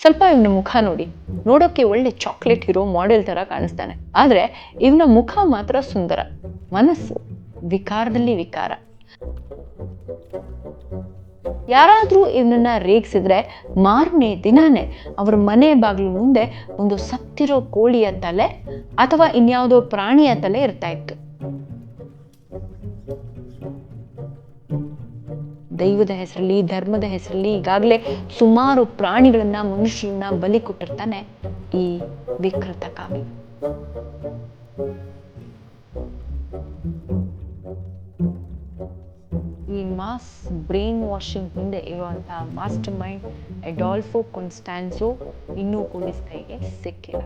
ಸ್ವಲ್ಪ ಇವನ ಮುಖ ನೋಡಿ, ನೋಡೋಕ್ಕೆ ಒಳ್ಳೆ ಚಾಕ್ಲೇಟ್ ಹೀರೋ ಮಾಡೆಲ್ ಥರ ಕಾಣಿಸ್ತಾನೆ. ಆದರೆ ಇವನ ಮುಖ ಮಾತ್ರ ಸುಂದರ, ಮನಸ್ಸು ವಿಕಾರದಲ್ಲಿ ವಿಕಾರ. ಯಾರಾದರೂ ಇವನನ್ನ ರೇಗಿಸಿದ್ರೆ ಮಾರನೇ ದಿನಾನೇ ಅವ್ರ ಮನೆ ಬಾಗಿಲು ಮುಂದೆ ಒಂದು ಸತ್ತಿರೋ ಕೋಳಿಯ ತಲೆ ಅಥವಾ ಇನ್ಯಾವುದೋ ಪ್ರಾಣಿಯ ತಲೆ ಇರ್ತಾ ಇತ್ತು. ದೈವದ ಹೆಸರಲ್ಲಿ, ಧರ್ಮದ ಹೆಸರಲ್ಲಿ ಈಗಾಗಲೇ ಸುಮಾರು ಪ್ರಾಣಿಗಳನ್ನ, ಮನುಷ್ಯರನ್ನ ಬಲಿ ಕೊಟ್ಟಿರ್ತಾನೆ ಈ ವಿಕೃತ ಕಾಮಿ. ಈ ಮಾಸ್ ಬ್ರೈನ್ ವಾಷಿಂಗ್ ಹಿಂದೆ ಇರುವಂತಹ ಮಾಸ್ಟರ್ ಮೈಂಡ್ ಅಡಾಲ್ಫೋ ಕಾನ್ಸ್ಟಾನ್ಜೋ ಇನ್ನೂ ಪೊಲೀಸ್ ಕೈಗೆ ಸಿಕ್ಕಿಲ್ಲ.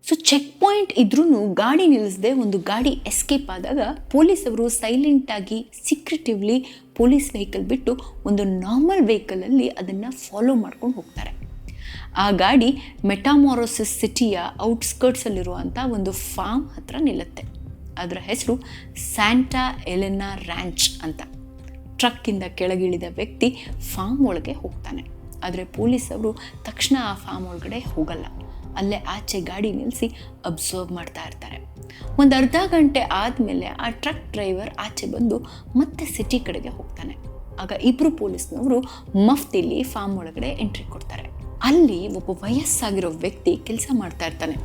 ಸೊ ಚೆಕ್ ಪಾಯಿಂಟ್ ಇದ್ರೂ ಗಾಡಿ ನಿಲ್ಲಿಸದೆ ಒಂದು ಗಾಡಿ ಎಸ್ಕೇಪ್ ಆದಾಗ ಪೊಲೀಸ್ ಅವರು ಸೈಲೆಂಟ್ ಆಗಿ ಸೀಕ್ರೆಟಿವ್ಲಿ ಪೊಲೀಸ್ ವೆಹಿಕಲ್ ಬಿಟ್ಟು ಒಂದು ನಾರ್ಮಲ್ ವೆಹಿಕಲಲ್ಲಿ ಅದನ್ನು ಫಾಲೋ ಮಾಡ್ಕೊಂಡು ಹೋಗ್ತಾರೆ. ಆ ಗಾಡಿ ಮೆಟಾಮಾರೋಸಿಸ್ ಸಿಟಿಯ ಔಟ್ಸ್ಕರ್ಟ್ಸಲ್ಲಿರುವಂಥ ಒಂದು ಫಾರ್ಮ್ ಹತ್ರ ನಿಲ್ಲುತ್ತೆ. ಅದರ ಹೆಸರು ಸ್ಯಾಂಟಾ ಎಲೆನಾ ರ್ಯಾಂಚ್ ಅಂತ. ಟ್ರಕ್ಕಿಂದ ಕೆಳಗಿಳಿದ ವ್ಯಕ್ತಿ ಫಾರ್ಮ್ ಒಳಗೆ ಹೋಗ್ತಾನೆ. ಆದರೆ ಪೊಲೀಸ್ ಅವರು ತಕ್ಷಣ ಆ ಫಾರ್ಮ್ ಒಳಗಡೆ ಹೋಗಲ್ಲ. ಅಲ್ಲೇ ಆಚೆ ಗಾಡಿ ನಿಲ್ಲಿಸಿ ಅಬ್ಸರ್ವ್ ಮಾಡ್ತಾ ಇರ್ತಾರೆ. ಒಂದು ಅರ್ಧ ಗಂಟೆ ಆದಮೇಲೆ ಆ ಟ್ರಕ್ ಡ್ರೈವರ್ ಆಚೆ ಬಂದು ಮತ್ತೆ ಸಿಟಿ ಕಡೆಗೆ ಹೋಗ್ತಾನೆ. ಆಗ ಇಬ್ಬರು ಪೊಲೀಸ್ನವರು ಮಫ್ತಿಲಿ ಫಾರ್ಮ್ ಒಳಗಡೆ ಎಂಟ್ರಿ ಕೊಡ್ತಾರೆ. ಅಲ್ಲಿ ಒಬ್ಬ ವಯಸ್ಸಾಗಿರೋ ವ್ಯಕ್ತಿ ಕೆಲಸ ಮಾಡ್ತಾ ಇರ್ತಾನೆ.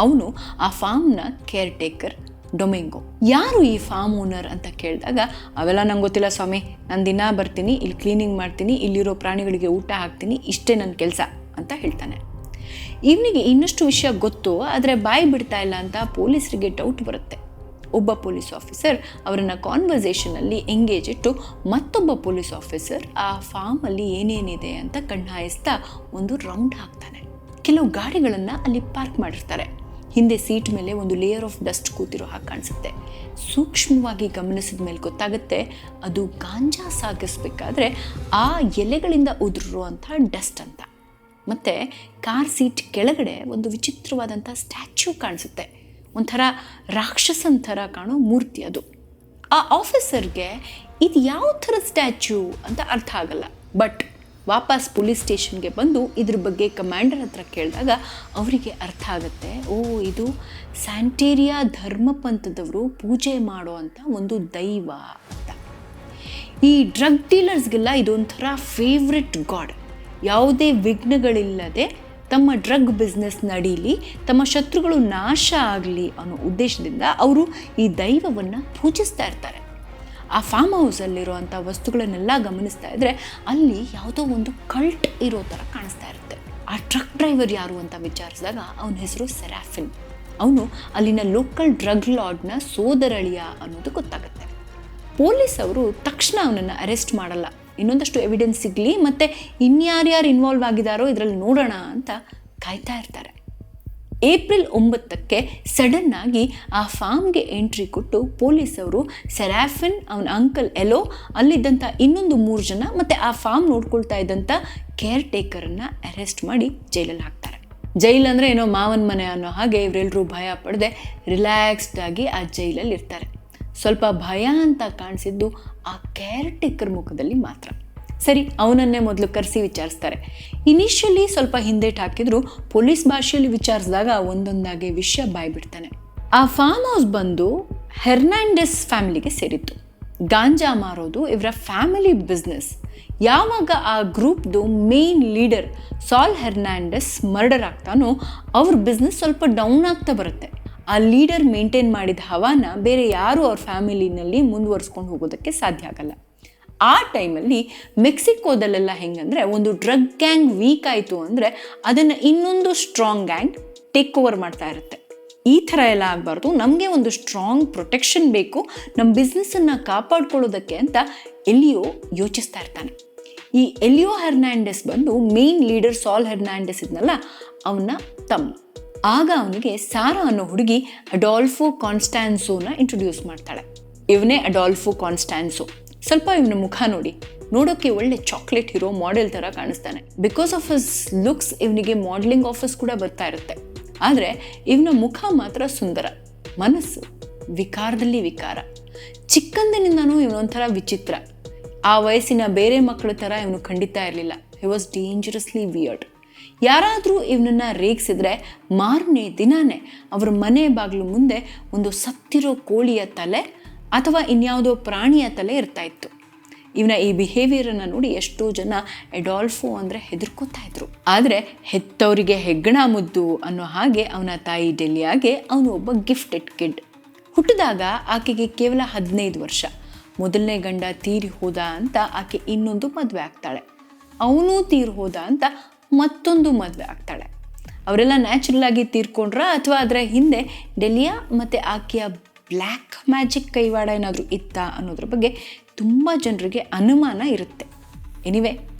ಅವನು ಆ ಫಾರ್ಮ್ನ ಕೇರ್ ಟೇಕರ್ ಡೊಮೆಂಗೋ. ಯಾರು ಈ ಫಾರ್ಮ್ ಓನರ್ ಅಂತ ಕೇಳಿದಾಗ, ಅವೆಲ್ಲ ನಂಗೆ ಗೊತ್ತಿಲ್ಲ ಸ್ವಾಮಿ, ನಾನು ದಿನ ಬರ್ತೀನಿ, ಇಲ್ಲಿ ಕ್ಲೀನಿಂಗ್ ಮಾಡ್ತೀನಿ, ಇಲ್ಲಿರೋ ಪ್ರಾಣಿಗಳಿಗೆ ಊಟ ಹಾಕ್ತೀನಿ, ಇಷ್ಟೇ ನನ್ನ ಕೆಲಸ ಅಂತ ಹೇಳ್ತಾನೆ. ಇವನಿಗೆ ಇನ್ನಷ್ಟು ವಿಷಯ ಗೊತ್ತು, ಆದರೆ ಬಾಯಿ ಬಿಡ್ತಾ ಇಲ್ಲ ಅಂತ ಪೊಲೀಸರಿಗೆ ಡೌಟ್ ಬರುತ್ತೆ. ಒಬ್ಬ ಪೊಲೀಸ್ ಆಫೀಸರ್ ಅವರನ್ನು ಕಾನ್ವರ್ಸೇಷನಲ್ಲಿ ಎಂಗೇಜ್ ಇಟ್ಟು ಮತ್ತೊಬ್ಬ ಪೊಲೀಸ್ ಆಫೀಸರ್ ಆ ಫಾರ್ಮಲ್ಲಿ ಏನೇನಿದೆ ಅಂತ ಕಣ್ಣಾಯಿಸ್ತಾ ಒಂದು ರೌಂಡ್ ಹಾಕ್ತಾನೆ. ಕೆಲವು ಗಾಡಿಗಳನ್ನು ಅಲ್ಲಿ ಪಾರ್ಕ್ ಮಾಡಿರ್ತಾರೆ. ಹಿಂದೆ ಸೀಟ್ ಮೇಲೆ ಒಂದು ಲೇಯರ್ ಆಫ್ ಡಸ್ಟ್ ಕೂತಿರೋ ಹಾಗೆ ಕಾಣಿಸುತ್ತೆ. ಸೂಕ್ಷ್ಮವಾಗಿ ಗಮನಿಸಿದ ಮೇಲೆ ಗೊತ್ತಾಗುತ್ತೆ ಅದು ಗಾಂಜಾ ಸಾಗಿಸ್ಬೇಕಾದ್ರೆ ಆ ಎಲೆಗಳಿಂದ ಉದುರಿರುವಂಥ ಡಸ್ಟ್ ಅಂತ. ಮತ್ತು ಕಾರ್ ಸೀಟ್ ಕೆಳಗಡೆ ಒಂದು ವಿಚಿತ್ರವಾದಂಥ ಸ್ಟ್ಯಾಚ್ಯೂ ಕಾಣಿಸುತ್ತೆ. ಒಂಥರ ರಾಕ್ಷಸನ್ ಥರ ಕಾಣೋ ಮೂರ್ತಿ ಅದು. ಆ ಆಫೀಸರ್ಗೆ ಇದು ಯಾವ ಥರ ಸ್ಟ್ಯಾಚ್ಯೂ ಅಂತ ಅರ್ಥ ಆಗಲ್ಲ. ಬಟ್ ವಾಪಸ್ ಪೊಲೀಸ್ ಸ್ಟೇಷನ್ಗೆ ಬಂದು ಇದ್ರ ಬಗ್ಗೆ ಕಮಾಂಡರ್ ಹತ್ರ ಕೇಳಿದಾಗ ಅವರಿಗೆ ಅರ್ಥ ಆಗುತ್ತೆ, ಓ ಇದು ಸ್ಯಾಂಟೇರಿಯಾ ಧರ್ಮಪಂಥದವರು ಪೂಜೆ ಮಾಡೋ ಅಂಥ ಒಂದು ದೈವ ಅಂತ. ಈ ಡ್ರಗ್ ಡೀಲರ್ಸ್ಗೆಲ್ಲ ಇದೊಂಥರ ಫೇವ್ರೆಟ್ ಗಾಡ್. ಯಾವುದೇ ವಿಘ್ನಗಳಿಲ್ಲದೆ ತಮ್ಮ ಡ್ರಗ್ ಬಿಸ್ನೆಸ್ ನಡೀಲಿ, ತಮ್ಮ ಶತ್ರುಗಳು ನಾಶ ಆಗಲಿ ಅನ್ನೋ ಉದ್ದೇಶದಿಂದ ಅವರು ಈ ದೈವವನ್ನು ಪೂಜಿಸ್ತಾ ಇರ್ತಾರೆ. ಆ ಫಾರ್ಮ್ ಹೌಸಲ್ಲಿರುವಂಥ ವಸ್ತುಗಳನ್ನೆಲ್ಲ ಗಮನಿಸ್ತಾ ಇದ್ದರೆ ಅಲ್ಲಿ ಯಾವುದೋ ಒಂದು ಕಲ್ಟ್ ಇರೋ ಥರ ಕಾಣಿಸ್ತಾ ಇರುತ್ತೆ. ಆ ಟ್ರಕ್ ಡ್ರೈವರ್ ಯಾರು ಅಂತ ವಿಚಾರಿಸಿದಾಗ ಅವನ ಹೆಸರು ಸೆರಾಫಿನ್. ಅವನು ಅಲ್ಲಿನ ಲೋಕಲ್ ಡ್ರಗ್ ಲಾರ್ಡ್ನ ಸೋದರಳಿಯ ಅನ್ನೋದು ಗೊತ್ತಾಗುತ್ತೆ. ಪೊಲೀಸ್ ಅವರು ತಕ್ಷಣ ಅವನನ್ನು ಅರೆಸ್ಟ್ ಮಾಡಲ್ಲ. ಇನ್ನೊಂದಷ್ಟು ಎವಿಡೆನ್ಸ್ ಸಿಗಲಿ ಮತ್ತು ಇನ್ಯಾರ್ಯಾರು ಇನ್ವಾಲ್ವ್ ಆಗಿದ್ದಾರೋ ಇದರಲ್ಲಿ ನೋಡೋಣ ಅಂತ ಕಾಯ್ತಾ ಇರ್ತಾರೆ. ಏಪ್ರಿಲ್ 9ಕ್ಕೆ ಸಡನ್ನಾಗಿ ಆ ಫಾರ್ಮ್ಗೆ ಎಂಟ್ರಿ ಕೊಟ್ಟು ಪೊಲೀಸವರು ಸೆರಾಫಿನ್, ಅವನ ಅಂಕಲ್ ಎಲೋ, ಅಲ್ಲಿದ್ದಂಥ ಇನ್ನೊಂದು 3 ಜನ ಮತ್ತು ಆ ಫಾರ್ಮ್ ನೋಡ್ಕೊಳ್ತಾ ಇದ್ದಂಥ ಕೇರ್ ಟೇಕರನ್ನು ಅರೆಸ್ಟ್ ಮಾಡಿ ಜೈಲಲ್ಲಿ ಹಾಕ್ತಾರೆ. ಜೈಲ್ ಅಂದರೆ ಏನೋ ಮಾವನ ಮನೆ ಅನ್ನೋ ಹಾಗೆ ಇವರೆಲ್ಲರೂ ಭಯ ಪಡದೆ ರಿಲ್ಯಾಕ್ಸ್ಡ್ ಆಗಿ ಆ ಜೈಲಲ್ಲಿ ಇರ್ತಾರೆ. ಸ್ವಲ್ಪ ಭಯ ಅಂತ ಕಾಣಿಸಿದ್ದು ಆ ಕೇರ್ ಟೇಕರ್ ಮುಖದಲ್ಲಿ ಮಾತ್ರ. ಸರಿ, ಅವನನ್ನೇ ಮೊದಲು ಕರೆಸಿ ವಿಚಾರಿಸ್ತಾರೆ. ಇನಿಷಿಯಲಿ ಸ್ವಲ್ಪ ಹಿಂದೇಟು ಹಾಕಿದ್ರು ಪೊಲೀಸ್ ಭಾಷೆಯಲ್ಲಿ ವಿಚಾರಿಸಿದಾಗ ಒಂದೊಂದಾಗಿ ವಿಷಯ ಬಾಯ್ಬಿಡ್ತಾನೆ. ಆ ಫಾರ್ಮ್ ಹೌಸ್ ಬಂದು ಹೆರ್ನಾಂಡೆಸ್ ಫ್ಯಾಮಿಲಿಗೆ ಸೇರಿತ್ತು. ಗಾಂಜಾ ಮಾರೋದು ಇವರ ಫ್ಯಾಮಿಲಿ ಬಿಸ್ನೆಸ್. ಯಾವಾಗ ಆ ಗ್ರೂಪ್ದು ಮೇನ್ ಲೀಡರ್ ಸಾಲ್ ಹೆರ್ನಾಂಡೆಸ್ ಮರ್ಡರ್ ಆಗ್ತಾನೋ ಅವ್ರ ಬಿಸ್ನೆಸ್ ಸ್ವಲ್ಪ ಡೌನ್ ಆಗ್ತಾ ಬರುತ್ತೆ. ಆ ಲೀಡರ್ ಮೇಂಟೈನ್ ಮಾಡಿದ ಹವಾನ ಬೇರೆ ಯಾರು ಅವ್ರ ಫ್ಯಾಮಿಲಿನಲ್ಲಿ ಮುಂದುವರಿಸ್ಕೊಂಡು ಹೋಗೋದಕ್ಕೆ ಸಾಧ್ಯ ಆಗಲ್ಲ. ಆ ಟೈಮಲ್ಲಿ ಮೆಕ್ಸಿಕೋದಲ್ಲೆಲ್ಲ ಹೆಂಗಂದರೆ, ಒಂದು ಡ್ರಗ್ ಗ್ಯಾಂಗ್ ವೀಕ್ ಆಯಿತು ಅಂದರೆ ಅದನ್ನು ಇನ್ನೊಂದು ಸ್ಟ್ರಾಂಗ್ ಗ್ಯಾಂಗ್ ಟೇಕ್ ಓವರ್ ಮಾಡ್ತಾ ಇರುತ್ತೆ. ಈ ಥರ ಎಲ್ಲ ಆಗಬಾರ್ದು, ನಮಗೆ ಒಂದು ಸ್ಟ್ರಾಂಗ್ ಪ್ರೊಟೆಕ್ಷನ್ ಬೇಕು ನಮ್ಮ ಬಿಸ್ನೆಸ್ಸನ್ನು ಕಾಪಾಡ್ಕೊಳ್ಳೋದಕ್ಕೆ ಅಂತ ಎಲಿಯೋ ಯೋಚಿಸ್ತಾ ಇರ್ತಾನೆ. ಈ ಎಲಿಯೋ ಹೆರ್ನಾಂಡೆಸ್ ಬಂದು ಮೇನ್ ಲೀಡರ್ ಸಾಲ್ ಹೆರ್ನಾಂಡೆಸ್ ಇದ್ನಲ್ಲ ಅವನ ತಮ್ಮ. ಆಗ ಅವನಿಗೆ ಸಾರಾ ಅನ್ನೋ ಹುಡುಗಿ ಅಡಾಲ್ಫೋ ಕಾನ್ಸ್ಟಾನ್ಸೋನ ಇಂಟ್ರೊಡ್ಯೂಸ್ ಮಾಡ್ತಾಳೆ. ಇವನೇ ಅಡಾಲ್ಫೋ ಕಾನ್ಸ್ಟಾನ್ಸೋ. ಸ್ವಲ್ಪ ಇವನ ಮುಖ ನೋಡಿ, ನೋಡೋಕ್ಕೆ ಒಳ್ಳೆ ಚಾಕ್ಲೇಟ್ ಹೀರೋ ಮಾಡೆಲ್ ಥರ ಕಾಣಿಸ್ತಾನೆ. ಬಿಕಾಸ್ ಆಫ್ ಹಿಸ್ ಲುಕ್ಸ್ ಇವನಿಗೆ ಮಾಡೆಲಿಂಗ್ ಆಫರ್ಸ್ ಕೂಡ ಬರ್ತಾ ಇರುತ್ತೆ. ಆದರೆ ಇವನ ಮುಖ ಮಾತ್ರ ಸುಂದರ, ಮನಸ್ಸು ವಿಕಾರದಲ್ಲಿ ವಿಕಾರ. ಚಿಕ್ಕಂದಿನಿಂದನೂ ಇವನೊಂಥರ ವಿಚಿತ್ರ. ಆ ವಯಸ್ಸಿನ ಬೇರೆ ಮಕ್ಕಳ ಥರ ಇವನು ಖಂಡಿತ ಇರಲಿಲ್ಲ. He was ಡೇಂಜರಸ್ಲಿ weird. ಯಾರಾದರೂ ಇವನನ್ನು ರೇಗಿಸಿದ್ರೆ ಮಾರನೇ ದಿನಾನೇ ಅವರ ಮನೆ ಬಾಗಿಲು ಮುಂದೆ ಒಂದು ಸತ್ತಿರೋ ಕೋಳಿಯ ತಲೆ ಅಥವಾ ಇನ್ಯಾವುದೋ ಪ್ರಾಣಿಯ ತಲೆ ಇರ್ತಾ ಇತ್ತು. ಇವನ ಈ ಬಿಹೇವಿಯರನ್ನು ನೋಡಿ ಎಷ್ಟೋ ಜನ ಅಡಾಲ್ಫೋ ಅಂದರೆ ಹೆದರ್ಕೋತಾ ಇದ್ರು. ಆದರೆ ಹೆತ್ತವರಿಗೆ ಹೆಗ್ಗಣ ಮುದ್ದು ಅನ್ನೋ ಹಾಗೆ ಅವನ ತಾಯಿ ಡೆಲಿಯಾಗೆ ಅವನು ಒಬ್ಬ ಗಿಫ್ಟೆಡ್ ಕಿಡ್. ಹುಟ್ಟಿದಾಗ ಆಕೆಗೆ ಕೇವಲ 15 ವರ್ಷ. ಮೊದಲನೇ ಗಂಡ ತೀರಿ ಹೋದ ಅಂತ ಆಕೆ ಇನ್ನೊಂದು ಮದುವೆ ಆಗ್ತಾಳೆ. ಅವನು ತೀರಿ ಹೋದ ಅಂತ ಮತ್ತೊಂದು ಮದುವೆ ಆಗ್ತಾಳೆ. ಅವರೆಲ್ಲ ನ್ಯಾಚುರಲ್ ಆಗಿ ತೀರ್ಕೊಂಡ್ರ ಅಥವಾ ಅದರ ಹಿಂದೆ ಡೆಲಿಯಾ ಮತ್ತು ಆಕೆಯ ಬ್ಲ್ಯಾಕ್ ಮ್ಯಾಜಿಕ್ ಕೈವಾಡ ಏನಾದರೂ ಇತ್ತಾ ಅನ್ನೋದ್ರ ಬಗ್ಗೆ ತುಂಬ ಜನರಿಗೆ ಅನುಮಾನ ಇರುತ್ತೆ. ಎನಿವೆ,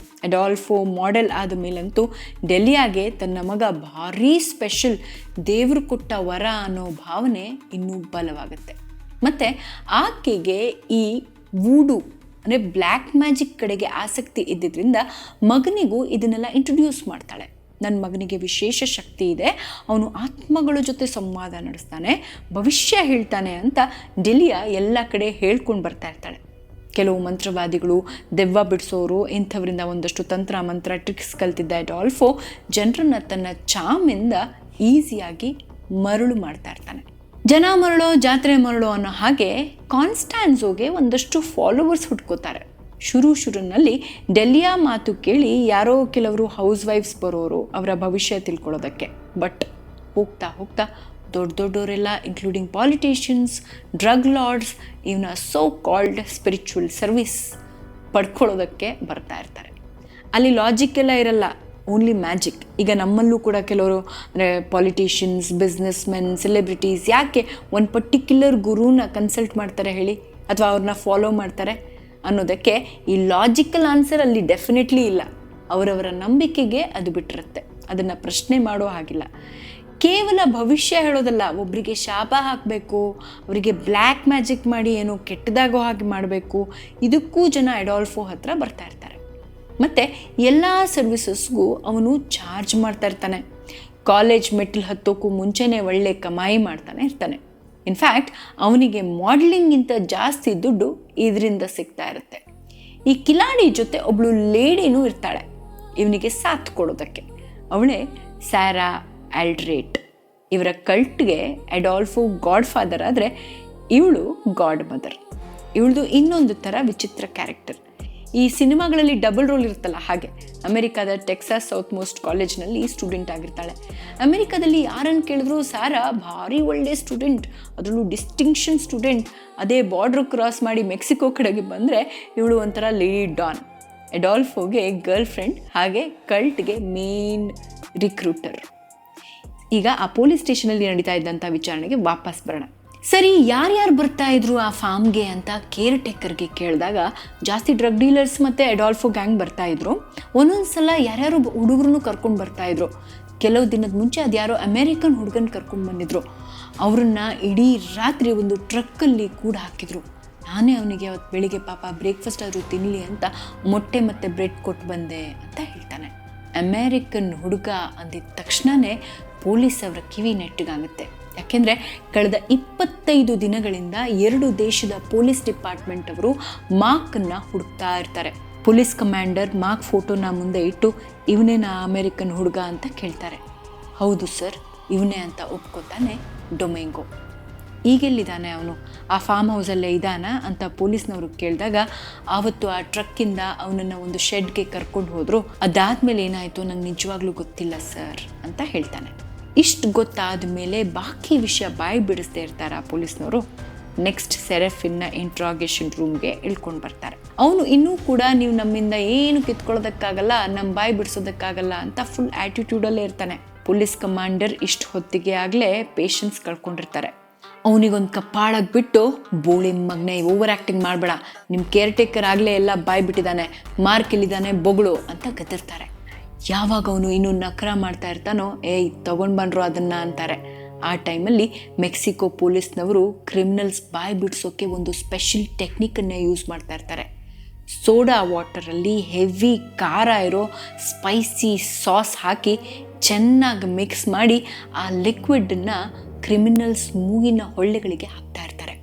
ಅಡಾಲ್ಫೋ ಮಾಡೆಲ್ ಆದ ಮೇಲಂತೂ ಡೆಲಿಯಾಗೆ ತನ್ನ ಮಗ ಭಾರೀ ಸ್ಪೆಷಲ್, ದೇವರು ಕೊಟ್ಟ ವರ ಅನ್ನೋ ಭಾವನೆ ಇನ್ನೂ ಬಲವಾಗುತ್ತೆ. ಮತ್ತು ಆಕೆಗೆ ಈ ವೂಡು ಅಂದರೆ ಬ್ಲ್ಯಾಕ್ ಮ್ಯಾಜಿಕ್ ಕಡೆಗೆ ಆಸಕ್ತಿ ಇದ್ದಿದ್ದರಿಂದ ಮಗನಿಗೂ ಇದನ್ನೆಲ್ಲ ಇಂಟ್ರೊಡ್ಯೂಸ್ ಮಾಡ್ತಾಳೆ. ನನ್ನ ಮಗನಿಗೆ ವಿಶೇಷ ಶಕ್ತಿ ಇದೆ, ಅವನು ಆತ್ಮಗಳ ಜೊತೆ ಸಂವಾದ ನಡೆಸ್ತಾನೆ, ಭವಿಷ್ಯ ಹೇಳ್ತಾನೆ ಅಂತ ಡೆಲಿಯಾ ಎಲ್ಲ ಕಡೆ ಹೇಳ್ಕೊಂಡು ಬರ್ತಾ ಇರ್ತಾಳೆ. ಕೆಲವು ಮಂತ್ರವಾದಿಗಳು, ದೆವ್ವ ಬಿಡಿಸೋರು ಇಂಥವರಿಂದ ಒಂದಷ್ಟು ತಂತ್ರ ಮಂತ್ರ ಟ್ರಿಕ್ಸ್ ಕಲ್ತಿದ್ದ ಅಡಾಲ್ಫೋ ಜನರನ್ನು ತನ್ನ ಚಾಮಿಂದ ಈಸಿಯಾಗಿ ಮರಳು ಮಾಡ್ತಾ ಇರ್ತಾನೆ. ಜನ ಮರಳೋ ಜಾತ್ರೆ ಮರಳೋ ಅನ್ನೋ ಹಾಗೆ ಕಾನ್ಸ್ಟಾನ್ಸೋಗೆ ಒಂದಷ್ಟು ಫಾಲೋವರ್ಸ್ ಹುಟ್ಕೋತಾರೆ. ಶುರುನಲ್ಲಿ ಡೆಲಿಯಾ ಮಾತು ಕೇಳಿ ಯಾರೋ ಕೆಲವರು ಹೌಸ್ ವೈಫ್ಸ್ ಬರೋರು ಅವರ ಭವಿಷ್ಯ ತಿಳ್ಕೊಳ್ಳೋದಕ್ಕೆ. ಬಟ್ ಹೋಗ್ತಾ ಹೋಗ್ತಾ ದೊಡ್ಡವರೆಲ್ಲ ಇನ್ಕ್ಲೂಡಿಂಗ್ ಪಾಲಿಟಿಷಿಯನ್ಸ್, ಡ್ರಗ್ ಲಾರ್ಡ್ಸ್ ಇವನ ಸೋ ಕಾಲ್ಡ್ ಸ್ಪಿರಿಚುವಲ್ ಸರ್ವಿಸ್ ಪಡ್ಕೊಳ್ಳೋದಕ್ಕೆ ಬರ್ತಾ ಇರ್ತಾರೆ. ಅಲ್ಲಿ ಲಾಜಿಕ್ ಎಲ್ಲ ಇರಲ್ಲ, ಓನ್ಲಿ ಮ್ಯಾಜಿಕ್. ಈಗ ನಮ್ಮಲ್ಲೂ ಕೂಡ ಕೆಲವರು ಅಂದರೆ ಪಾಲಿಟಿಷಿಯನ್ಸ್, ಬಿಸ್ನೆಸ್ ಮೆನ್, ಸೆಲೆಬ್ರಿಟೀಸ್ ಯಾಕೆ ಒಂದು ಪರ್ಟಿಕ್ಯುಲರ್ ಗುರುನ ಕನ್ಸಲ್ಟ್ ಮಾಡ್ತಾರೆ ಹೇಳಿ, ಅಥವಾ ಅವ್ರನ್ನ ಫಾಲೋ ಮಾಡ್ತಾರೆ ಅನ್ನೋದಕ್ಕೆ ಈ ಲಾಜಿಕಲ್ ಆನ್ಸರ್ ಅಲ್ಲಿ ಡೆಫಿನೆಟ್ಲಿ ಇಲ್ಲ. ಅವರವರ ನಂಬಿಕೆಗೆ ಅದು ಬಿಟ್ಟಿರುತ್ತೆ, ಅದನ್ನು ಪ್ರಶ್ನೆ ಮಾಡೋ ಹಾಗಿಲ್ಲ. ಕೇವಲ ಭವಿಷ್ಯ ಹೇಳೋದಲ್ಲ, ಒಬ್ಬರಿಗೆ ಶಾಪ ಹಾಕಬೇಕು, ಅವರಿಗೆ ಬ್ಲ್ಯಾಕ್ ಮ್ಯಾಜಿಕ್ ಮಾಡಿ ಏನೋ ಕೆಟ್ಟದಾಗೋ ಹಾಗೆ ಮಾಡಬೇಕು, ಇದಕ್ಕೂ ಜನ ಅಡಾಲ್ಫೋ ಹತ್ರ ಬರ್ತಾ ಇರ್ತಾರೆ. ಮತ್ತು ಎಲ್ಲ ಸರ್ವಿಸಸ್ಗೂ ಅವನು ಚಾರ್ಜ್ ಮಾಡ್ತಾ ಇರ್ತಾನೆ. ಕಾಲೇಜ್ ಮೆಟ್ಲು ಹತ್ತೋಕ್ಕೂ ಮುಂಚೆನೇ ಒಳ್ಳೆ ಕಮಾಯಿ ಮಾಡ್ತಾನೆ ಇರ್ತಾನೆ. ಇನ್ಫ್ಯಾಕ್ಟ್ ಅವನಿಗೆ ಮಾಡಲಿಂಗಿಂತ ಜಾಸ್ತಿ ದುಡ್ಡು ಇದರಿಂದ ಸಿಗ್ತಾ ಇರುತ್ತೆ. ಈ ಕಿಲಾಡಿ ಜೊತೆ ಒಬ್ಳು ಲೇಡಿನೂ ಇರ್ತಾಳೆ ಇವನಿಗೆ ಸಾಥ್ ಕೊಡೋದಕ್ಕೆ. ಅವಳೇ ಸ್ಯಾರಾ ಆಲ್ಡ್ರೇಟ್. ಇವರ ಕಲ್ಟ್ಗೆ ಅಡಾಲ್ಫೋ ಗಾಡ್ ಫಾದರ್ ಆದರೆ ಇವಳು ಗಾಡ್ ಮದರ್. ಇವಳದು ಇನ್ನೊಂದು ಥರ ವಿಚಿತ್ರ ಕ್ಯಾರೆಕ್ಟರ್. ಈ ಸಿನಿಮಾಗಳಲ್ಲಿ ಡಬಲ್ ರೋಲ್ ಇರುತ್ತಲ್ಲ ಹಾಗೆ. ಅಮೆರಿಕಾದ ಟೆಕ್ಸಾಸ್ ಸೌತ್ ಮೋಸ್ಟ್ ಕಾಲೇಜ್ನಲ್ಲಿ ಸ್ಟೂಡೆಂಟ್ ಆಗಿರ್ತಾಳೆ. ಅಮೆರಿಕಾದಲ್ಲಿ ಯಾರನ್ನು ಕೇಳಿದ್ರು ಸಾರಾ ಭಾರಿ ಒಳ್ಳೆ ಸ್ಟೂಡೆಂಟ್, ಅದರಲ್ಲೂ ಡಿಸ್ಟಿಂಕ್ಷನ್ ಸ್ಟೂಡೆಂಟ್. ಅದೇ ಬಾರ್ಡ್ರ್ ಕ್ರಾಸ್ ಮಾಡಿ ಮೆಕ್ಸಿಕೋ ಕಡೆಗೆ ಬಂದರೆ ಇವಳು ಒಂಥರ ಲೇಡಿ ಡಾನ್. ಅಡಾಲ್ಫೋಗೆ ಗರ್ಲ್ ಫ್ರೆಂಡ್, ಹಾಗೆ ಕಲ್ಟ್ಗೆ ಮೇನ್ ರಿಕ್ರೂಟರ್. ಈಗ ಆ ಪೊಲೀಸ್ ಸ್ಟೇಷನಲ್ಲಿ ನಡೀತಾ ಇದ್ದಂಥ ವಿಚಾರಣೆಗೆ ವಾಪಸ್ ಬರೋಣ. ಸರಿ, ಯಾರ್ಯಾರು ಬರ್ತಾ ಇದ್ರು ಆ ಫಾರ್ಮ್ಗೆ ಅಂತ ಕೇರ್ ಟೇಕರ್ಗೆ ಕೇಳಿದಾಗ ಜಾಸ್ತಿ ಡ್ರಗ್ ಡೀಲರ್ಸ್ ಮತ್ತು ಅಡಾಲ್ಫೋ ಗ್ಯಾಂಗ್ ಬರ್ತಾಯಿದ್ರು. ಒಂದೊಂದು ಸಲ ಯಾರ್ಯಾರು ಹುಡುಗರನ್ನು ಕರ್ಕೊಂಡು ಬರ್ತಾಯಿದ್ರು. ಕೆಲವು ದಿನದ ಮುಂಚೆ ಅದು ಯಾರೋ ಅಮೇರಿಕನ್ ಹುಡುಗನ ಕರ್ಕೊಂಡು ಬಂದಿದ್ರು. ಅವ್ರನ್ನ ಇಡೀ ರಾತ್ರಿ ಒಂದು ಟ್ರಕ್ಕಲ್ಲಿ ಕೂಡ ಹಾಕಿದ್ರು. ನಾನೇ ಅವನಿಗೆ ಅವತ್ತು ಬೆಳಿಗ್ಗೆ ಪಾಪ ಬ್ರೇಕ್ಫಾಸ್ಟ್ ಆದರೂ ತಿನ್ನಲಿ ಅಂತ ಮೊಟ್ಟೆ ಮತ್ತು ಬ್ರೆಡ್ ಕೊಟ್ಟು ಬಂದೆ ಅಂತ ಹೇಳ್ತಾನೆ. ಅಮೇರಿಕನ್ ಹುಡುಗ ಅಂದಿದ ತಕ್ಷಣವೇ ಪೊಲೀಸ್ ಅವರ ಕಿವಿ ನೆಟ್ಟಗಾಗುತ್ತೆ. ಯಾಕೆಂದರೆ ಕಳೆದ 25 ದಿನಗಳಿಂದ 2 ದೇಶದ ಪೊಲೀಸ್ ಡಿಪಾರ್ಟ್ಮೆಂಟ್ ಅವರು ಮಾರ್ಕನ್ನು ಹುಡುಕ್ತಾ ಇರ್ತಾರೆ. ಪೊಲೀಸ್ ಕಮಾಂಡರ್ ಮಾರ್ಕ್ ಫೋಟೋನ ಮುಂದೆ ಇಟ್ಟು ಇವನೇನಾ ಅಮೇರಿಕನ್ ಹುಡುಗ ಅಂತ ಕೇಳ್ತಾರೆ. ಹೌದು ಸರ್, ಇವನೇ ಅಂತ ಒಪ್ಕೋತಾನೆ ಡೊಮೆಂಗೋ. ಈಗೆಲ್ಲಿದ್ದಾನೆ ಅವನು? ಆ ಫಾರ್ಮ್ ಹೌಸಲ್ಲೇ ಇದ್ದಾನ ಅಂತ ಪೊಲೀಸ್ನವರು ಕೇಳಿದಾಗ ಆವತ್ತು ಆ ಟ್ರಕ್ಕಿಂದ ಅವನನ್ನು ಒಂದು ಶೆಡ್ಗೆ ಕರ್ಕೊಂಡು ಹೋದರು. ಅದಾದಮೇಲೆ ಏನಾಯಿತು ನಂಗೆ ನಿಜವಾಗ್ಲೂ ಗೊತ್ತಿಲ್ಲ ಸರ್ ಅಂತ ಹೇಳ್ತಾನೆ. ಇಷ್ಟು ಗೊತ್ತಾದ ಮೇಲೆ ಬಾಕಿ ವಿಷಯ ಬಾಯಿ ಬಿಡಿಸ್ದೇ ಇರ್ತಾರೆ ಆ ಪೊಲೀಸ್ನವರು. ನೆಕ್ಸ್ಟ್ ಸೆರೆಫಿನ್ನ ಇಂಟ್ರಾಗೇಷನ್ ರೂಮ್ಗೆ ಇಳ್ಕೊಂಡು ಬರ್ತಾರೆ. ಅವನು ಇನ್ನೂ ಕೂಡ ನೀವು ನಮ್ಮಿಂದ ಏನು ಕಿತ್ಕೊಳ್ಳೋದಕ್ಕಾಗಲ್ಲ, ನಮ್ಮ ಬಾಯಿ ಬಿಡಿಸೋದಕ್ಕಾಗಲ್ಲ ಅಂತ ಫುಲ್ ಆ್ಯಟಿಟ್ಯೂಡಲ್ಲೇ ಇರ್ತಾನೆ. ಪೊಲೀಸ್ ಕಮಾಂಡರ್ ಇಷ್ಟು ಹೊತ್ತಿಗೆ ಆಗಲೇ ಪೇಷನ್ಸ್ ಕಳ್ಕೊಂಡಿರ್ತಾರೆ. ಅವನಿಗೊಂದು ಕಪ್ಪಾಳಾಗಿ ಬಿಟ್ಟು, ಬೋಳಿ ಮಗನೇ ಓವರ್ ಆ್ಯಕ್ಟಿಂಗ್ ಮಾಡಬೇಡ, ನಿಮ್ಮ ಕೇರ್ ಟೇಕರ್ ಆಗಲೇ ಎಲ್ಲ ಬಾಯಿ ಬಿಟ್ಟಿದ್ದಾನೆ, ಮಾರ್ಕ್ ಇಲ್ಲಿದ್ದಾನೆ ಬೊಗಳು ಅಂತ ಗದರ್ತಾರೆ. ಯಾವಾಗ ಅವನು ಇನ್ನೂ ನಕರ ಮಾಡ್ತಾ ಇರ್ತಾನೋ, ಏಯ್ ತೊಗೊಂಡು ಬಂದರು ಅದನ್ನು ಅಂತಾರೆ. ಆ ಟೈಮಲ್ಲಿ ಮೆಕ್ಸಿಕೋ ಪೊಲೀಸ್ನವರು ಕ್ರಿಮಿನಲ್ಸ್ ಬಾಯಿ ಬಿಡಿಸೋಕ್ಕೆ ಒಂದು ಸ್ಪೆಷಲ್ ಟೆಕ್ನಿಕನ್ನೇ ಯೂಸ್ ಮಾಡ್ತಾ ಇರ್ತಾರೆ. ಸೋಡಾ ವಾಟರಲ್ಲಿ ಹೆವಿ ಖಾರ ಇರೋ ಸ್ಪೈಸಿ ಸಾಸ್ ಹಾಕಿ ಚೆನ್ನಾಗಿ ಮಿಕ್ಸ್ ಮಾಡಿ ಆ ಲಿಕ್ವಿಡನ್ನು ಕ್ರಿಮಿನಲ್ಸ್ ಮೂಗಿನ ಹೊಳ್ಳೆಗಳಿಗೆ ಹಾಕ್ತಾ ಇರ್ತಾರೆ.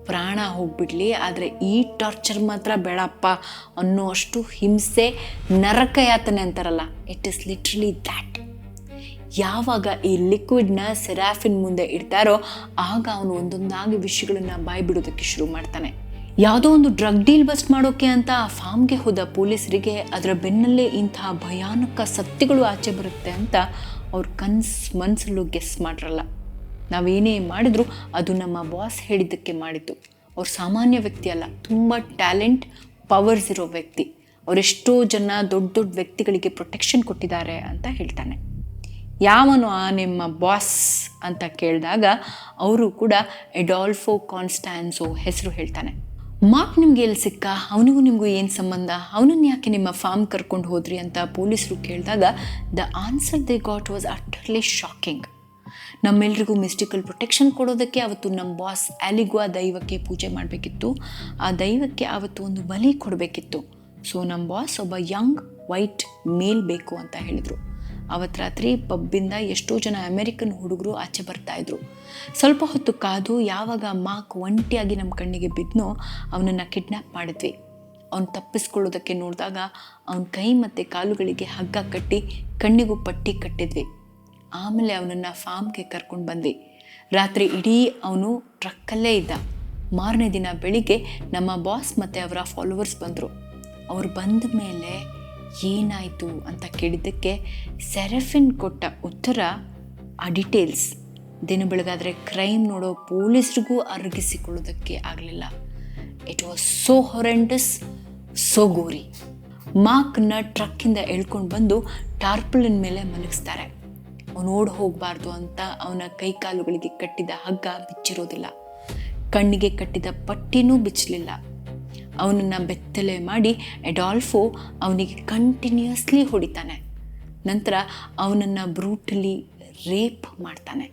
ಪ್ರಾಣ ಹೋಗ್ಬಿಡ್ಲಿ, ಆದರೆ ಈ ಟಾರ್ಚರ್ ಮಾತ್ರ ಬೇಡಪ್ಪ ಅನ್ನೋ ಅಷ್ಟು ಹಿಂಸೆ, ನರಕಯಾತನೆ ಅಂತಾರಲ್ಲ, ಇಟ್ ಇಸ್ ಲಿಟ್ರಲಿ ದ್ಯಾಟ್. ಯಾವಾಗ ಈ ಲಿಕ್ವಿಡ್ನ ಸೆರಾಫಿನ್ ಮುಂದೆ ಇಡ್ತಾರೋ ಆಗ ಅವನು ಒಂದೊಂದಾಗಿ ವಿಷಯಗಳನ್ನು ಬಾಯಿ ಬಿಡೋದಕ್ಕೆ ಶುರು ಮಾಡ್ತಾನೆ. ಯಾವುದೋ ಒಂದು ಡ್ರಗ್ ಡೀಲ್ ಬಸ್ಟ್ ಮಾಡೋಕೆ ಅಂತ ಆ ಫಾರ್ಮ್ಗೆ ಹೋದ ಪೊಲೀಸರಿಗೆ ಅದರ ಬೆನ್ನಲ್ಲೇ ಇಂತಹ ಭಯಾನಕ ಸತ್ಯಗಳು ಆಚೆ ಬರುತ್ತೆ ಅಂತ ಅವ್ರ ಮನಸ್ಸಲ್ಲೂ ಗೆಸ್ ಮಾಡಿರಲ್ಲ. ನಾವೇನೇ ಮಾಡಿದ್ರು ಅದು ನಮ್ಮ ಬಾಸ್ ಹೇಳಿದ್ದಕ್ಕೆ ಮಾಡಿದ್ದು. ಅವ್ರು ಸಾಮಾನ್ಯ ವ್ಯಕ್ತಿ ಅಲ್ಲ, ತುಂಬ ಟ್ಯಾಲೆಂಟ್, ಪವರ್ಸ್ ಇರೋ ವ್ಯಕ್ತಿ. ಅವರೆಷ್ಟೋ ಜನ ದೊಡ್ಡ ದೊಡ್ಡ ವ್ಯಕ್ತಿಗಳಿಗೆ ಪ್ರೊಟೆಕ್ಷನ್ ಕೊಟ್ಟಿದ್ದಾರೆ ಅಂತ ಹೇಳ್ತಾನೆ. ಯಾವನು ಆ ನಿಮ್ಮ ಬಾಸ್ ಅಂತ ಕೇಳಿದಾಗ ಅವರು ಕೂಡ ಎಡಾಲ್ಫೋ ಕಾನ್ಸ್ಟಾನ್ಸೋ ಹೆಸರು ಹೇಳ್ತಾನೆ. ಮಾರ್ಕ್ ನಿಮ್ಗೆ ಎಲ್ಲಿ ಸಿಕ್ಕ, ಅವನಿಗೂ ನಿಮಗೂ ಏನು ಸಂಬಂಧ, ಅವನನ್ನು ಯಾಕೆ ನಿಮ್ಮ ಫಾರ್ಮ್ ಕರ್ಕೊಂಡು ಹೋದ್ರಿ ಅಂತ ಪೊಲೀಸರು ಕೇಳಿದಾಗ the answer they got was utterly shocking. ನಮ್ಮೆಲ್ರಿಗೂ ಮಿಸ್ಟಿಕಲ್ ಪ್ರೊಟೆಕ್ಷನ್ ಕೊಡೋದಕ್ಕೆ ಅವತ್ತು ನಮ್ಮ ಬಾಸ್ ಆಲಿಗ್ವಾ ದೈವಕ್ಕೆ ಪೂಜೆ ಮಾಡಬೇಕಿತ್ತು. ಆ ದೈವಕ್ಕೆ ಅವತ್ತು ಒಂದು ಬಲಿ ಕೊಡಬೇಕಿತ್ತು. ಸೊ ನಮ್ಮ ಬಾಸ್ ಒಬ್ಬ ಯಂಗ್ ವೈಟ್ ಮೇಲ್ ಬೇಕು ಅಂತ ಹೇಳಿದರು. ಅವತ್ತು ರಾತ್ರಿ ಪಬ್ಬಿಂದ ಎಷ್ಟೋ ಜನ ಅಮೆರಿಕನ್ ಹುಡುಗರು ಆಚೆ ಬರ್ತಾಯಿದ್ರು. ಸ್ವಲ್ಪ ಹೊತ್ತು ಕಾದು ಯಾವಾಗ ಮಾರ್ಕ್ ಒಂಟಿಯಾಗಿ ನಮ್ಮ ಕಣ್ಣಿಗೆ ಬಿದ್ದನೋ ಅವನನ್ನು ಕಿಡ್ನ್ಯಾಪ್ ಮಾಡಿದ್ವಿ. ಅವನು ತಪ್ಪಿಸ್ಕೊಳ್ಳೋದಕ್ಕೆ ನೋಡಿದಾಗ ಅವನ ಕೈ ಮತ್ತು ಕಾಲುಗಳಿಗೆ ಹಗ್ಗ ಕಟ್ಟಿ ಕಣ್ಣಿಗೂ ಪಟ್ಟಿ ಕಟ್ಟಿದ್ವಿ. ಆಮೇಲೆ ಅವನನ್ನು ಫಾರ್ಮ್ಗೆ ಕರ್ಕೊಂಡು ಬಂದ್ವಿ. ರಾತ್ರಿ ಇಡೀ ಅವನು ಟ್ರಕ್ಕಲ್ಲೇ ಇದ್ದ. ಮಾರನೇ ದಿನ ಬೆಳಿಗ್ಗೆ ನಮ್ಮ ಬಾಸ್ ಮತ್ತು ಅವರ ಫಾಲೋವರ್ಸ್ ಬಂದರು. ಅವ್ರು ಬಂದ ಮೇಲೆ ಏನಾಯಿತು ಅಂತ ಕೇಳಿದ್ದಕ್ಕೆ ಸೆರಾಫಿನ್ ಕೊಟ್ಟ ಉತ್ತರ, ಆ ಡೀಟೇಲ್ಸ್ ದಿನ ಬೆಳಗಾದರೆ ಕ್ರೈಮ್ ನೋಡೋ ಪೊಲೀಸರಿಗೂ ಅರಗಿಸಿಕೊಳ್ಳೋದಕ್ಕೆ ಆಗಲಿಲ್ಲ. It was so horrendous, so gory. ಮಾರ್ಕ್ನ ಟ್ರಕ್ಕಿಂದ ಎಳ್ಕೊಂಡು ಬಂದು ಟಾರ್ಪಲಿನ್ ಮೇಲೆ ಮಲಗಿಸ್ತಾರೆ. ಅವನು ಓಡಿ ಹೋಗಬಾರ್ದು ಅಂತ ಅವನ ಕೈಕಾಲುಗಳಿಗೆ ಕಟ್ಟಿದ ಹಗ್ಗ ಬಿಚ್ಚಿರೋದಿಲ್ಲ, ಕಣ್ಣಿಗೆ ಕಟ್ಟಿದ ಪಟ್ಟಿನೂ ಬಿಚ್ಚಲಿಲ್ಲ. ಅವನನ್ನು ಬೆತ್ತಲೆ ಮಾಡಿ ಎಡಾಲ್ಫೋ ಅವನಿಗೆ ಕಂಟಿನ್ಯೂಸ್ಲಿ ಹೊಡಿತಾನೆ. ನಂತರ ಅವನನ್ನು ಬ್ರೂಟಲಿ ರೇಪ್ ಮಾಡ್ತಾನೆ.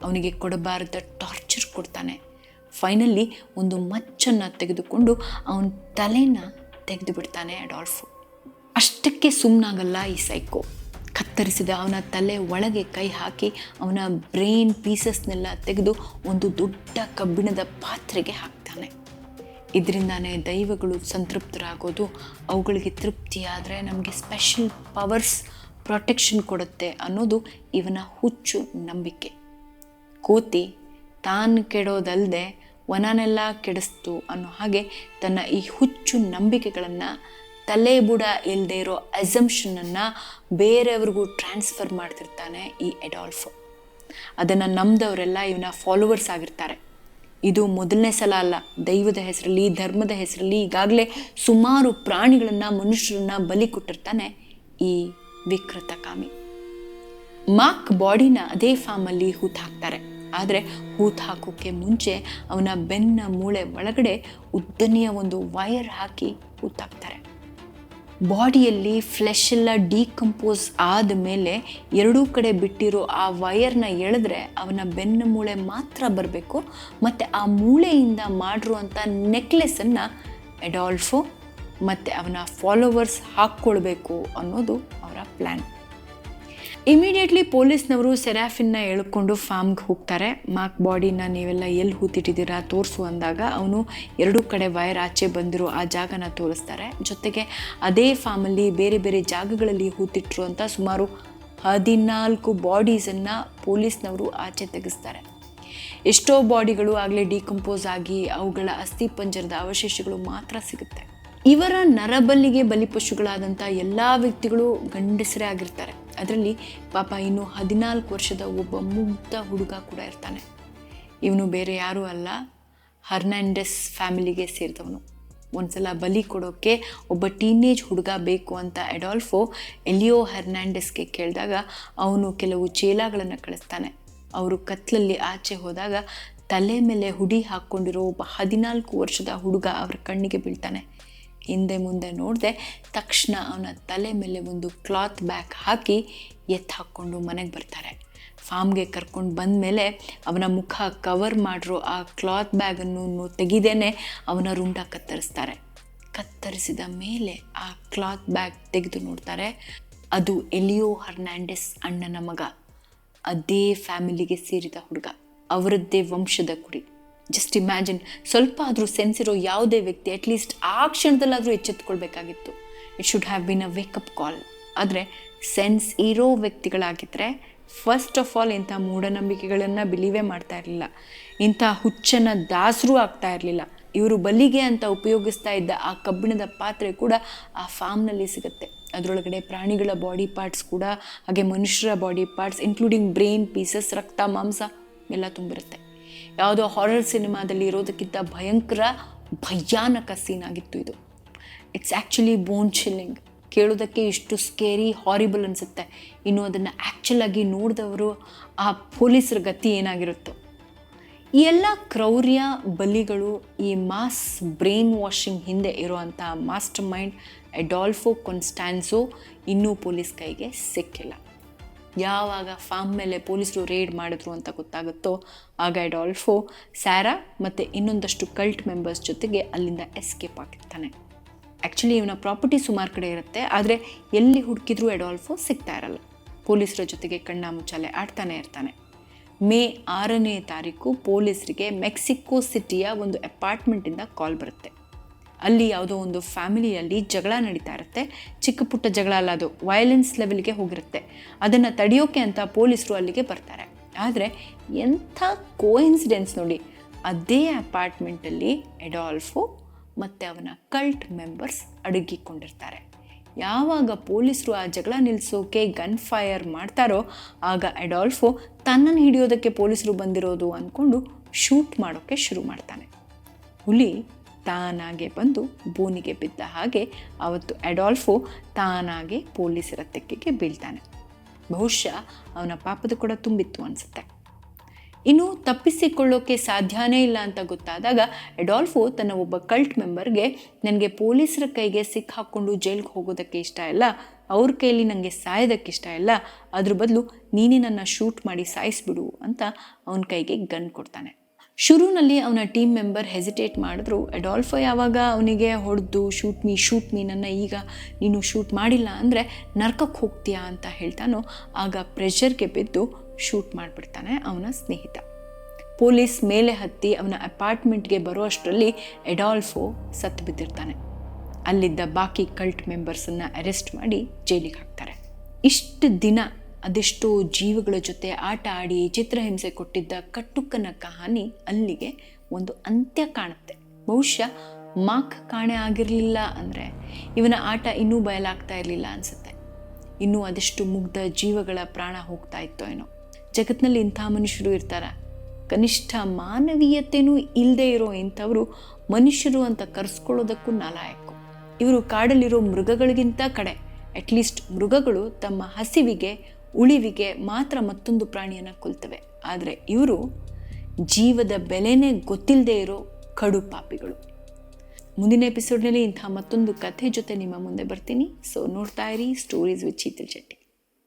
ಅವನಿಗೆ ಕೊಡಬಾರದ ಟಾರ್ಚರ್ ಕೊಡ್ತಾನೆ. ಫೈನಲಿ ಒಂದು ಮಚ್ಚನ್ನು ತೆಗೆದುಕೊಂಡು ಅವನ ತಲೆನ ತೆಗೆದು ಬಿಡ್ತಾನೆ ಎಡಾಲ್ಫೋ. ಅಷ್ಟಕ್ಕೆ ಸುಮ್ಮನಾಗಲ್ಲ ಈ ಸೈಕೋ. ಕತ್ತರಿಸಿದ ಅವನ ತಲೆ ಒಳಗೆ ಕೈ ಹಾಕಿ ಅವನ ಬ್ರೈನ್ ಪೀಸಸ್ನೆಲ್ಲ ತೆಗೆದು ಒಂದು ದೊಡ್ಡ ಕಬ್ಬಿಣದ ಪಾತ್ರೆಗೆ ಹಾಕ್ತಾನೆ. ಇದರಿಂದಾನೇ ದೈವಗಳು ಸಂತೃಪ್ತರಾಗೋದು. ಅವುಗಳಿಗೆ ತೃಪ್ತಿಯಾದರೆ ನಮಗೆ ಸ್ಪೆಷಲ್ ಪವರ್ಸ್, ಪ್ರೊಟೆಕ್ಷನ್ ಕೊಡುತ್ತೆ ಅನ್ನೋದು ಇವನ ಹುಚ್ಚು ನಂಬಿಕೆ. ಕೋತಿ ತಾನು ಕೆಡೋದಲ್ಲದೆ ವನನೆಲ್ಲ ಕೆಡಿಸ್ತು ಅನ್ನೋ ಹಾಗೆ ತನ್ನ ಈ ಹುಚ್ಚು ನಂಬಿಕೆಗಳನ್ನು, ತಲೆ ಬುಡ ಇಲ್ಲದೆ ಇರೋ ಅಸಂಪ್ಷನನ್ನು ಬೇರೆಯವ್ರಿಗೂ ಟ್ರಾನ್ಸ್ಫರ್ ಮಾಡ್ತಿರ್ತಾನೆ ಈ ಎಡಾಲ್ಫೋ. ಅದನ್ನು ನಂಬಿದವರೆಲ್ಲ ಇವನ ಫಾಲೋವರ್ಸ್ ಆಗಿರ್ತಾರೆ. ಇದು ಮೊದಲನೇ ಸಲ ಅಲ್ಲ. ದೈವದ ಹೆಸರಲ್ಲಿ, ಧರ್ಮದ ಹೆಸರಲ್ಲಿ ಈಗಾಗಲೇ ಸುಮಾರು ಪ್ರಾಣಿಗಳನ್ನು, ಮನುಷ್ಯರನ್ನ ಬಲಿ ಕೊಟ್ಟಿರ್ತಾನೆ ಈ ವಿಕೃತ ಕಾಮಿ. ಮಾರ್ಕ್ ಬಾಡಿನ ಅದೇ ಫಾರ್ಮಲ್ಲಿ ಹೂತು ಹಾಕ್ತಾರೆ. ಆದರೆ ಹೂತು ಹಾಕೋಕ್ಕೆ ಮುಂಚೆ ಅವನ ಬೆನ್ನ ಮೂಳೆ ಒಳಗಡೆ ಉದ್ದನೆಯ ಒಂದು ವೈರ್ ಹಾಕಿ ಹೂತಾಕ್ತಾರೆ. ಬಾಡಿಯಲ್ಲಿ ಫ್ಲೆಶ್ ಎಲ್ಲ ಡಿಕಂಪೋಸ್ ಆದ ಮೇಲೆ ಎರಡೂ ಕಡೆ ಬಿಟ್ಟಿರೋ ಆ ವೈರ್ನ ಎಳೆದ್ರೆ ಅವನ ಬೆನ್ನು ಮೂಳೆ ಮಾತ್ರ ಬರಬೇಕು. ಮತ್ತು ಆ ಮೂಳೆಯಿಂದ ಮಾಡಿರುವಂಥ ನೆಕ್ಲೆಸನ್ನು ಎಡಾಲ್ಫೋ ಮತ್ತು ಅವನ ಫಾಲೋವರ್ಸ್ ಹಾಕ್ಕೊಳ್ಬೇಕು ಅನ್ನೋದು ಅವರ ಪ್ಲ್ಯಾನ್. ಇಮಿಡಿಯೇಟ್ಲಿ ಪೊಲೀಸ್ನವರು ಸೆರಾಫಿನ್ನ ಎಳ್ಕೊಂಡು ಫಾರ್ಮ್ಗೆ ಹೋಗ್ತಾರೆ. ಮಾರ್ಕ್ ಬಾಡಿನ ನೀವೆಲ್ಲ ಎಲ್ಲಿ ಹೂತಿಟ್ಟಿದ್ದೀರಾ ತೋರಿಸು ಅಂದಾಗ ಅವನು ಎರಡೂ ಕಡೆ ವೈರ್ ಆಚೆ ಬಂದಿರೋ ಆ ಜಾಗನ ತೋರಿಸ್ತಾರೆ. ಜೊತೆಗೆ ಅದೇ ಫಾರ್ಮಲ್ಲಿ ಬೇರೆ ಬೇರೆ ಜಾಗಗಳಲ್ಲಿ ಹೂತಿಟ್ಟರು ಅಂತ ಸುಮಾರು 14 ಬಾಡೀಸನ್ನು ಪೊಲೀಸ್ನವರು ಆಚೆ ತೆಗೆಸ್ತಾರೆ. ಎಷ್ಟೋ ಬಾಡಿಗಳು ಆಗಲೇ ಡಿಕಂಪೋಸ್ ಆಗಿ ಅವುಗಳ ಅಸ್ಥಿಪಂಜರದ ಅವಶೇಷಗಳು ಮಾತ್ರ ಸಿಗುತ್ತೆ. ಇವರ ನರಬಲಿಗೆ ಬಲಿಪಶುಗಳಾದಂಥ ಎಲ್ಲ ವ್ಯಕ್ತಿಗಳು ಗಂಡಸರೇ ಆಗಿರ್ತಾರೆ. ಅದರಲ್ಲಿ ಪಾಪ ಇನ್ನು 14 ವರ್ಷದ ಒಬ್ಬ ಮುಗ್ಧ ಹುಡುಗ ಕೂಡ ಇರ್ತಾನೆ. ಇವನು ಬೇರೆ ಯಾರೂ ಅಲ್ಲ, ಹರ್ನಾಂಡೆಸ್ ಫ್ಯಾಮಿಲಿಗೆ ಸೇರಿದವನು. ಒಂದ್ಸಲ ಬಲಿ ಕೊಡೋಕ್ಕೆ ಒಬ್ಬ ಟೀನೇಜ್ ಹುಡುಗ ಬೇಕು ಅಂತ ಎಡಾಲ್ಫೋ ಎಲಿಯೋ ಹರ್ನಾಂಡೆಸ್ಗೆ ಕೇಳಿದಾಗ ಅವನು ಕೆಲವು ಚೇಲಾಗಳನ್ನು ಕಳಿಸ್ತಾನೆ. ಅವರು ಕತ್ಲಲ್ಲಿ ಆಚೆ ಹೋದಾಗ ತಲೆ ಮೇಲೆ ಹುಡಿ ಹಾಕ್ಕೊಂಡಿರೋ ಒಬ್ಬ 14 ವರ್ಷದ ಹುಡುಗ ಅವರ ಕಣ್ಣಿಗೆ ಬೀಳ್ತಾನೆ. ಹಿಂದೆ ಮುಂದೆ ನೋಡದೆ ತಕ್ಷಣ ಅವನ ತಲೆ ಮೇಲೆ ಒಂದು ಕ್ಲಾತ್ ಬ್ಯಾಗ್ ಹಾಕಿ ಹಾಕ್ಕೊಂಡು ಮನೆಗೆ ಬರ್ತಾರೆ. ಫಾರ್ಮ್ಗೆ ಕರ್ಕೊಂಡು ಬಂದ ಮೇಲೆ ಅವನ ಮುಖ ಕವರ್ ಮಾಡಿರೋ ಆ ಕ್ಲಾತ್ ಬ್ಯಾಗನ್ನು ತೆಗಿದೇನೆ ಅವನ ರುಂಡ ಕತ್ತರಿಸ್ತಾರೆ. ಕತ್ತರಿಸಿದ ಮೇಲೆ ಆ ಕ್ಲಾತ್ ಬ್ಯಾಗ್ ತೆಗೆದು ನೋಡ್ತಾರೆ. ಅದು ಎಲಿಯೋ ಹರ್ನಾಂಡೆಸ್ ಅಣ್ಣನ ಮಗ, ಅದೇ ಫ್ಯಾಮಿಲಿಗೆ ಸೇರಿದ ಹುಡುಗ, ಅವರದ್ದೇ ವಂಶದ ಕುಡಿ. ಜಸ್ಟ್ ಇಮ್ಯಾಜಿನ್, ಸ್ವಲ್ಪ ಆದರೂ ಸೆನ್ಸ್ ಇರೋ ಯಾವುದೇ ವ್ಯಕ್ತಿ ಅಟ್ಲೀಸ್ಟ್ ಆ ಕ್ಷಣದಲ್ಲಾದರೂ ಎಚ್ಚೆತ್ತುಕೊಳ್ಬೇಕಾಗಿತ್ತು. It should have been a wake up call. ಆದರೆ ಸೆನ್ಸ್ ಇರೋ ವ್ಯಕ್ತಿಗಳಾಗಿದ್ದರೆ ಫಸ್ಟ್ ಆಫ್ ಆಲ್ ಇಂಥ ಮೂಢನಂಬಿಕೆಗಳನ್ನು ಬಿಲೀವೇ ಮಾಡ್ತಾ ಇರಲಿಲ್ಲ, ಇಂಥ ಹುಚ್ಚನ ದಾಸರೂ ಆಗ್ತಾ ಇರಲಿಲ್ಲ. ಇವರು ಬಲಿಗೆ ಅಂತ ಉಪಯೋಗಿಸ್ತಾ ಇದ್ದ ಆ ಕಬ್ಬಿಣದ ಪಾತ್ರೆ ಕೂಡ ಆ ಫಾರ್ಮ್ನಲ್ಲಿ ಸಿಗುತ್ತೆ. ಅದರೊಳಗಡೆ ಪ್ರಾಣಿಗಳ ಬಾಡಿ ಪಾರ್ಟ್ಸ್ ಕೂಡ, ಹಾಗೆ ಮನುಷ್ಯರ body parts including brain pieces, ರಕ್ತ, ಮಾಂಸ ಎಲ್ಲ ತುಂಬಿರುತ್ತೆ. ಯಾವುದೋ ಹಾರರ್ ಸಿನಿಮಾದಲ್ಲಿ ಇರೋದಕ್ಕಿಂತ ಭಯಾನಕ ಸೀನ್ ಆಗಿತ್ತು ಇದು. It's actually bone chilling. ಕೇಳೋದಕ್ಕೆ ಇಷ್ಟು ಸ್ಕೇರಿ, ಹಾರಿಬಲ್ ಅನಿಸುತ್ತೆ. ಇನ್ನು ಅದನ್ನು ಆ್ಯಕ್ಚುಲಾಗಿ ನೋಡಿದವರು ಆ ಪೊಲೀಸರ ಗತಿ ಏನಾಗಿರುತ್ತೋ. ಈ ಎಲ್ಲ ಕ್ರೌರ್ಯ ಬಲಿಗಳು, ಈ ಮಾಸ್ ಬ್ರೈನ್ ವಾಷಿಂಗ್ ಹಿಂದೆ ಇರುವಂಥ ಮಾಸ್ಟರ್ ಮೈಂಡ್ ಅಡಾಲ್ಫೋ ಕಾನ್ಸ್ಟಾನ್ಜೋ ಇನ್ನೂ ಪೊಲೀಸ್ ಕೈಗೆ ಸಿಕ್ಕಿಲ್ಲ. ಯಾವಾಗ ಫಾರ್ಮ್ ಮೇಲೆ ಪೊಲೀಸರು ರೇಡ್ ಮಾಡಿದ್ರು ಅಂತ ಗೊತ್ತಾಗುತ್ತೋ ಆಗ ಅಡಾಲ್ಫೋ ಸ್ಯಾರಾ ಮತ್ತು ಇನ್ನೊಂದಷ್ಟು ಕಲ್ಟ್ ಮೆಂಬರ್ಸ್ ಜೊತೆಗೆ ಅಲ್ಲಿಂದ ಎಸ್ಕೇಪ್ ಆಗಿರ್ತಾನೆ. ಆ್ಯಕ್ಚುಲಿ ಇವನ ಪ್ರಾಪರ್ಟಿ ಸುಮಾರು ಕಡೆ ಇರುತ್ತೆ, ಆದರೆ ಎಲ್ಲಿ ಹುಡುಕಿದ್ರೂ ಅಡಾಲ್ಫೋ ಸಿಗ್ತಾ ಇರಲ್ಲ. ಪೊಲೀಸರ ಜೊತೆಗೆ ಕಣ್ಣಾಮುಚ್ಚಾಲೆ ಆಡ್ತಾನೆ ಇರ್ತಾನೆ. ಮೇ 6ನೇ ತಾರೀಕು ಪೊಲೀಸರಿಗೆ ಮೆಕ್ಸಿಕೋ ಸಿಟಿಯ ಒಂದು ಅಪಾರ್ಟ್ಮೆಂಟಿಂದ ಕಾಲ್ ಬರುತ್ತೆ. ಅಲ್ಲಿ ಯಾವುದೋ ಒಂದು ಫ್ಯಾಮಿಲಿಯಲ್ಲಿ ಜಗಳ ನಡೀತಾ ಇರುತ್ತೆ. ಚಿಕ್ಕ ಪುಟ್ಟ ಜಗಳ ಅಲ್ಲ, ಅದು ವೈಲೆನ್ಸ್ ಲೆವೆಲ್ಗೆ ಹೋಗಿರುತ್ತೆ. ಅದನ್ನು ತಡೆಯೋಕೆ ಅಂತ ಪೊಲೀಸರು ಅಲ್ಲಿಗೆ ಬರ್ತಾರೆ. ಆದರೆ ಎಂಥ ಕೋಇನ್ಸಿಡೆನ್ಸ್ ನೋಡಿ, ಅದೇ ಅಪಾರ್ಟ್ಮೆಂಟಲ್ಲಿ ಅಡಾಲ್ಫೋ ಮತ್ತು ಅವನ ಕಲ್ಟ್ ಮೆಂಬರ್ಸ್ ಅಡಗಿಕೊಂಡಿರ್ತಾರೆ. ಯಾವಾಗ ಪೊಲೀಸರು ಆ ಜಗಳ ನಿಲ್ಲಿಸೋಕೆ ಗನ್ ಫೈರ್ ಮಾಡ್ತಾರೋ ಆಗ ಅಡಾಲ್ಫೋ ತನ್ನನ್ನು ಹಿಡಿಯೋದಕ್ಕೆ ಪೊಲೀಸರು ಬಂದಿರೋದು ಅಂದ್ಕೊಂಡು ಶೂಟ್ ಮಾಡೋಕ್ಕೆ ಶುರು ಮಾಡ್ತಾನೆ. ಹುಲಿ ತಾನಾಗೆ ಬಂದು ಬೋನಿಗೆ ಬಿದ್ದ ಹಾಗೆ ಅವತ್ತು ಅಡಾಲ್ಫೋ ತಾನಾಗೆ ಪೊಲೀಸರ ತೆಕ್ಕೆಗೆ ಬೀಳ್ತಾನೆ. ಬಹುಶಃ ಅವನ ಪಾಪದ ಕೂಡ ತುಂಬಿತ್ತು ಅನಿಸುತ್ತೆ. ಇನ್ನು ತಪ್ಪಿಸಿಕೊಳ್ಳೋಕೆ ಸಾಧ್ಯನೇ ಇಲ್ಲ ಅಂತ ಗೊತ್ತಾದಾಗ ಅಡಾಲ್ಫೋ ತನ್ನ ಒಬ್ಬ ಕಲ್ಟ್ ಮೆಂಬರ್ಗೆ, ನನಗೆ ಪೊಲೀಸರ ಕೈಗೆ ಸಿಕ್ಕಾಕ್ಕೊಂಡು ಜೈಲಿಗೆ ಹೋಗೋದಕ್ಕೆ ಇಷ್ಟ ಇಲ್ಲ, ಅವ್ರ ಕೈಯಲ್ಲಿ ನನಗೆ ಸಾಯೋದಕ್ಕೆ ಇಷ್ಟ ಇಲ್ಲ, ಅದ್ರ ಬದಲು ನೀನೇ ನನ್ನ ಶೂಟ್ ಮಾಡಿ ಸಾಯಿಸ್ಬಿಡು ಅಂತ ಅವನ ಕೈಗೆ ಗನ್ ಕೊಡ್ತಾನೆ. ಶುರುನಲ್ಲಿ ಅವನ ಟೀಮ್ ಮೆಂಬರ್ ಹೆಸಿಟೇಟ್ ಮಾಡಿದ್ರು. ಅಡಾಲ್ಫೋ ಯಾವಾಗ ಅವನಿಗೆ ಹೊಡೆದು ಶೂಟ್ ಮೀ ನನ್ನ ಈಗ ನೀನು ಶೂಟ್ ಮಾಡಿಲ್ಲ ಅಂದರೆ ನರ್ಕಕ್ಕೆ ಹೋಗ್ತೀಯಾ ಅಂತ ಹೇಳ್ತಾನೋ ಆಗ ಪ್ರೆಷರ್ಗೆ ಬಿದ್ದು ಶೂಟ್ ಮಾಡಿಬಿಡ್ತಾನೆ ಅವನ ಸ್ನೇಹಿತ. ಪೊಲೀಸ್ ಮೇಲೆ ಹತ್ತಿ ಅವನ ಅಪಾರ್ಟ್ಮೆಂಟ್ಗೆ ಬರೋ ಅಷ್ಟರಲ್ಲಿ ಅಡಾಲ್ಫೋ ಸತ್ತು ಬಿದ್ದಿರ್ತಾನೆ. ಅಲ್ಲಿದ್ದ ಬಾಕಿ ಕಲ್ಟ್ ಮೆಂಬರ್ಸನ್ನು ಅರೆಸ್ಟ್ ಮಾಡಿ ಜೈಲಿಗೆ ಹಾಕ್ತಾರೆ. ಇಷ್ಟು ದಿನ ಅದೆಷ್ಟೋ ಜೀವಗಳ ಜೊತೆ ಆಟ ಆಡಿ ಚಿತ್ರಹಿಂಸೆ ಕೊಟ್ಟಿದ್ದ ಕಟ್ಟುಕ್ಕನ ಕಹಾನಿ ಅಲ್ಲಿಗೆ ಒಂದು ಅಂತ್ಯ ಕಾಣುತ್ತೆ. ಬಹುಶಃ ಮಾಕ್ ಕಾಣೆ ಆಗಿರಲಿಲ್ಲ ಅಂದರೆ ಇವನ ಆಟ ಇನ್ನೂ ಬಯಲಾಗ್ತಾ ಇರಲಿಲ್ಲ ಅನಿಸುತ್ತೆ. ಇನ್ನೂ ಅದೆಷ್ಟು ಮುಗ್ಧ ಜೀವಗಳ ಪ್ರಾಣ ಹೋಗ್ತಾ ಇತ್ತೋ ಏನೋ. ಜಗತ್ತಿನಲ್ಲಿ ಇಂಥ ಮನುಷ್ಯರು ಇರ್ತಾರ. ಕನಿಷ್ಠ ಮಾನವೀಯತೆಯೂ ಇಲ್ಲದೆ ಇರೋ ಇಂಥವರು ಮನುಷ್ಯರು ಅಂತ ಕರೆಸ್ಕೊಳ್ಳೋದಕ್ಕೂ ನಾಲಾಯಕ್ಕು. ಇವರು ಕಾಡಲ್ಲಿರೋ ಮೃಗಗಳಿಗಿಂತ ಕಡೆ. ಅಟ್ಲೀಸ್ಟ್ ಮೃಗಗಳು ತಮ್ಮ ಹಸಿವಿಗೆ ಉಳಿವಿಗೆ ಮಾತ್ರ ಮತ್ತೊಂದು ಪ್ರಾಣಿಯನ್ನು ಕೊಲ್ತವೆ. ಆದರೆ ಇವರು ಜೀವದ ಬೆಲೆನೇ ಗೊತ್ತಿಲ್ಲದೆ ಇರೋ ಕಡು ಪಾಪಿಗಳು. ಮುಂದಿನ ಎಪಿಸೋಡ್ನಲ್ಲಿ ಇಂಥ ಮತ್ತೊಂದು ಕಥೆ ಜೊತೆ ನಿಮ್ಮ ಮುಂದೆ ಬರ್ತೀನಿ. ಸೊ ನೋಡ್ತಾ ಇರಿ ಸ್ಟೋರೀಸ್ ವಿತ್ ಶೀತಲ್ ಶೆಟ್ಟಿ.